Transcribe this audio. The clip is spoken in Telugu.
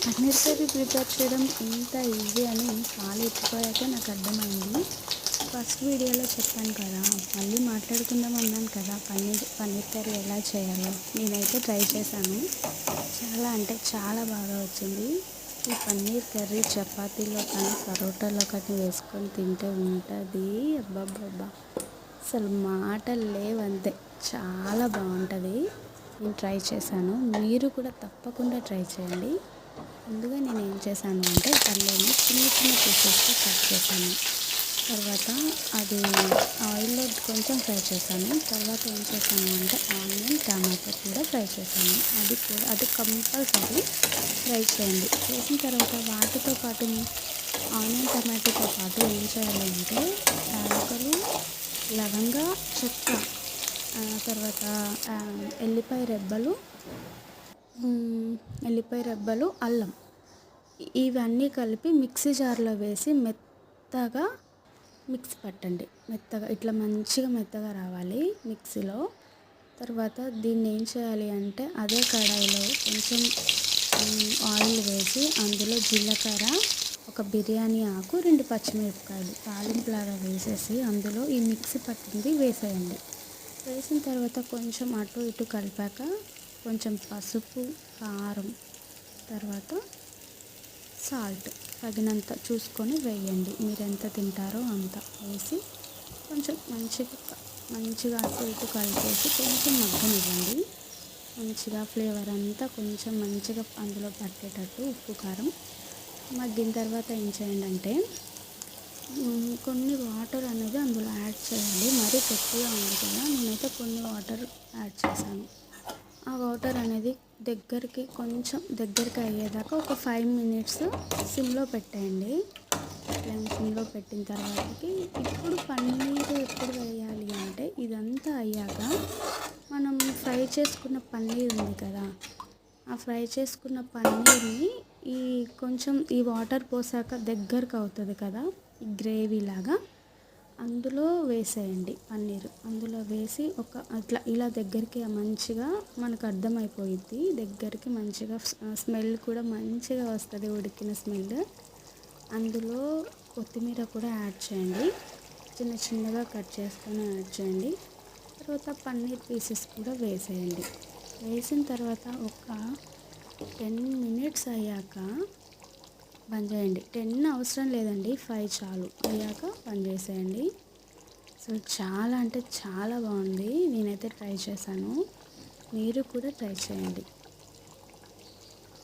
పన్నీర్ కర్రీ ప్రిపేర్ చేయడం ఇంత ఈజీ అని పాలు ఎత్తిపోయాక నాకు అర్థమైంది. ఫస్ట్ వీడియోలో చెప్పాను కదా, మళ్ళీ మాట్లాడుకుందాం అన్నాను కదా పన్నీర్ కర్రీ ఎలా చేయాలో. నేనైతే ట్రై చేశాను. చాలా అంటే చాలా బాగా వచ్చింది. ఈ పన్నీర్ కర్రీ చపాతీలో కానీ పరోటాలో కానీ వేసుకొని తింటే ఉంటుంది. అబ్బబ్బబ్బా, అసలు మాటలు లేవంతే. చాలా బాగుంటుంది. నేను ట్రై చేశాను. మీరు కూడా తప్పకుండా ట్రై చేయండి. ముందుగా నేను ఏం చేశాను అంటే పల్లీని చిన్న చిన్న పీసెస్గా కట్ చేశాను. తర్వాత అది ఆయిల్లో కొంచెం ఫ్రై చేశాను. తర్వాత ఏం చేశాను అంటే ఆనియన్ టమాటో కూడా ఫ్రై చేశాను. అది కంపల్సరీ ఫ్రై చేయండి. చేసిన తర్వాత వాటితో పాటు ఆనియన్ టమాటోతో పాటు ఏం చేయాలి అంటే యాలకులు, లవంగ, చెక్క, తర్వాత ఎల్లిపాయ రెబ్బలు, అల్లం, ఇవన్నీ కలిపి మిక్సీ జార్లో వేసి మెత్తగా మిక్సీ పట్టండి. మెత్తగా ఇట్లా మంచిగా మెత్తగా రావాలి మిక్సీలో. తర్వాత దీన్ని ఏం చేయాలి అంటే అదే కడాయిలో కొంచెం ఆయిల్ వేసి అందులో జీలకర్ర, ఒక బిర్యానీ ఆకు, 2 పచ్చిమిరపకాయలు తాలింపులాగా వేసేసి అందులో ఈ మిక్సీ పట్టింది వేసేయండి. వేసిన తర్వాత కొంచెం అటు ఇటు కలిపాక కొంచెం పసుపు, కారం, తర్వాత సాల్ట్ తగినంత చూసుకొని వేయండి. మీరు ఎంత తింటారో అంత వేసి కొంచెం మంచిగా అటు ఇటు కలిపేసి కొంచెం మగ్గనివ్వండి. మంచిగా ఫ్లేవర్ అంతా కొంచెం మంచిగా అందులో పట్టేటట్టు ఉప్పు, కారం మగ్గిన తర్వాత ఏం చేయండి అంటే కొన్ని వాటర్ అనేది అందులో యాడ్ చేయండి. మరీ గట్టిగా ఉంది కదా, నేనైతే కొన్ని వాటర్ యాడ్ చేశాను. ఆ వాటర్ అనేది కొంచెం దగ్గరికి అయ్యేదాకా ఒక 5 మినిట్స్ సిమ్లో పెట్టేయండి. సిమ్లో పెట్టిన తర్వాతకి ఇప్పుడు పన్నీర్ ఎప్పుడు వేయాలి అంటే ఇదంతా అయ్యాక మనం ఫ్రై చేసుకున్న పన్నీర్ ఉంది కదా, ఆ ఫ్రై చేసుకున్న పన్నీర్ని కొంచెం ఈ వాటర్ పోసాక దగ్గరకు అవుతుంది కదా, ఈ గ్రేవీ లాగా అందులో వేసేయండి. పన్నీర్ అందులో వేసి ఇలా దగ్గరికి మంచిగా మనకు అర్థమైపోయిద్ది. దగ్గరికి మంచిగా స్మెల్ కూడా మంచిగా వస్తుంది, ఉడికిన స్మెల్. అందులో కొత్తిమీర కూడా యాడ్ చేయండి. చిన్నగా కట్ చేసుకొని యాడ్ చేయండి. తర్వాత పన్నీర్ పీసెస్ కూడా వేసేయండి. వేసిన తర్వాత ఒక 10 మినిట్స్ అయ్యాక బంద్ చేయండి. 10 అవసరం లేదండి, 5 చాలు. అయ్యాక బంద్ చేసేయండి. సో చాలా అంటే చాలా బాగుంది. నేనైతే ట్రై చేశాను. మీరు కూడా ట్రై చేయండి.